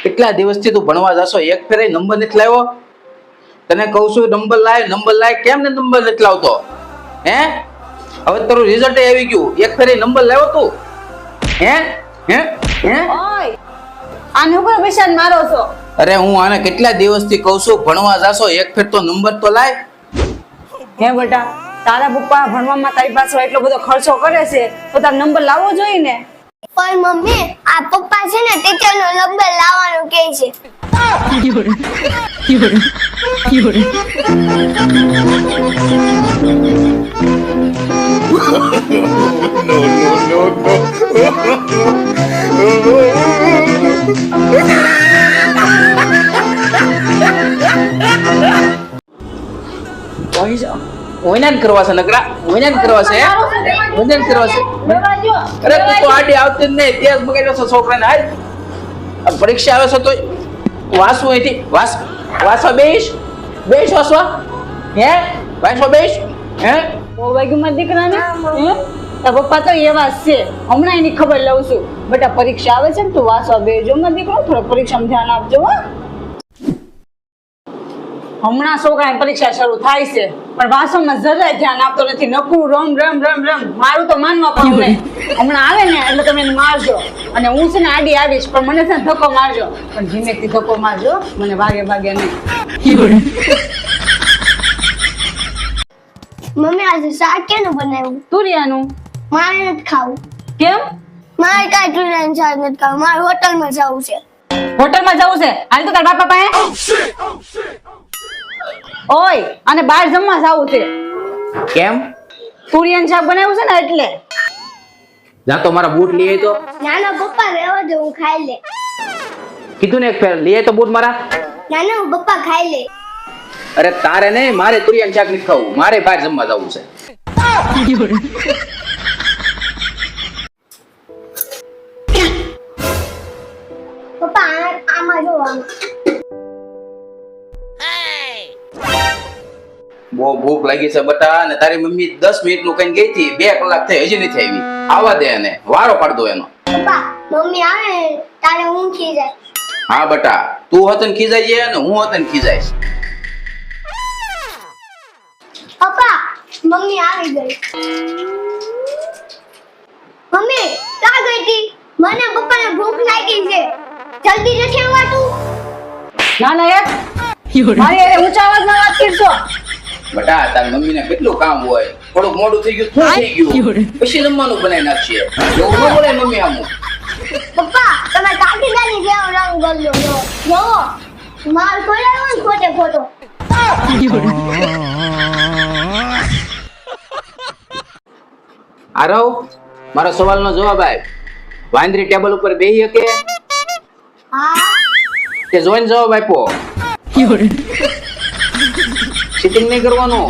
કેટલા દિવસથી તું ભણવા જાશો, એક ફેરે નંબર નથી લાવ્યો? તને કહું છું નંબર લાય, કેમ ને નંબર નથી લાવતો? હે હવે તારું રિઝલ્ટ આવી ગયું, એક ફેરે નંબર લાવ્યો તું? હે હે હે ઓય આને ઉપર પૈસા મારો છો? અરે હું આને કેટલા દિવસથી કહું છું ભણવા જાશો, એક ફેર તો નંબર તો લાય. હે બેટા, તારા પપ્પા ભણવામાં તારી પાસે એટલો બધો ખર્ચો કરે છે તો તાર નંબર લાવવો જોઈએ ને. પણ મમ્મી આ પપ્પા છે ને ટીચરનો નંબર લાવવાનું કહે છે. ઓયના જ કરવા છે નકરા, ઓયના જ કરવા છે, ઓયના જ કરવા છે. અરે તું તો આડી આવતી જ નહીં, તેજ બગાડ્યો છે છોકરાને. હાલ આ પરીક્ષા આવે છે તો વાસવું અહીંથી, વાસવા બેસ વાસવા. હે વાસવા બેસ. હે ઓ વાગ્યુમાં દીકરાને હે તાર પપ્પા તો એવા જ છે. હમણાં એની ખબર લઉં છું. બેટા પરીક્ષા આવે છે ને તું વાસવા બેસજો માં દીકરો, થોડો પરીક્ષામાં ધ્યાન આપજો. હમણાં છોકરાની પરીક્ષા શરૂ થાય છે પણ વાસવામાં જરાય ધ્યાન આપતો નથી, નકરું રમ રમ રમ રમ. મારું તો માનવા પણ નહીં. હમણાં આવે ને એટલે તમે એને મારજો, અને હું છે ને આડી આવીશ પણ મને છે ને ધક્કો મારજો, પણ ધીમેથી ધક્કો મારજો, મને વાગે નહીં. મમ્મી આજે શાક કેનું બનાવ્યું? તુરિયાનું. મારે નથી ખાવું. કેમ? મારે કાંઈ તુરિયાનું શાક નથી ખાવું, મારે હોટલમાં જવું છે. હોટલમાં જવું છે? હાલ તો તાર બાપા પાસે. ઓય અને બહાર જમવા જવું છે. કેમ? તુરિયાનું શાક બનાવ્યું છે ને એટલે. જા તો મારા બૂટ લઈ આય તો. નાના પપ્પા રહેવા દે, હું ખાઈ લે. કીધું ને એક ફેર લઈ આય તો બૂટ મારા. નાના હું પપ્પા ખાઈ લે. અરે તારે નહીં, મારે તુરિયાનું શાક નથી ખાવું, મારે બહાર જમવા જવું છે. પપ્પા આમાં જોવાનું. બહુ ભૂખ લાગી છે બટા, અને તારી મમ્મી 10 મિનિટ નું કઈ ગઈ હતી, 2 કલાક થઈ હજી નથી આવી. આવા દે એને, વારો પાડ દો એનો. પપ્પા મમ્મી આવે તારે હું ખી જાય. હા બટા, તું હતન ખીજાય છે અને હું હતન ખીજાય છે. પપ્પા મમ્મી આવી ગઈ. મમ્મી ક્યાં ગઈ હતી? મને પપ્પાને ભૂખ લાગી છે, જલ્દી નથી આવતું? ના ના યાર, મારી અરે ઊંચા અવાજમાં વાત કરશો. બટા તારી મમ્મીને કેટલું કામ હોય, થોડુંક મોડું થઈ ગયું, શું થઈ ગયું, પછી જમવાનું બનાવી નાખીએ. એવું ન બોલે મમ્મી આમ. પપ્પા તમે કાકી દાદી જેવો રંગ બદલો છો. જોવો માર ખોલાવો ને ખોટે ખોટો. આરવ, મારો સવાલનો જવાબ આપ. વાંદરી ટેબલ ઉપર બેહી શકે? હા તે જોઈને જવાબ આપ્યો. સિટિંગ નહીં કરવાનું.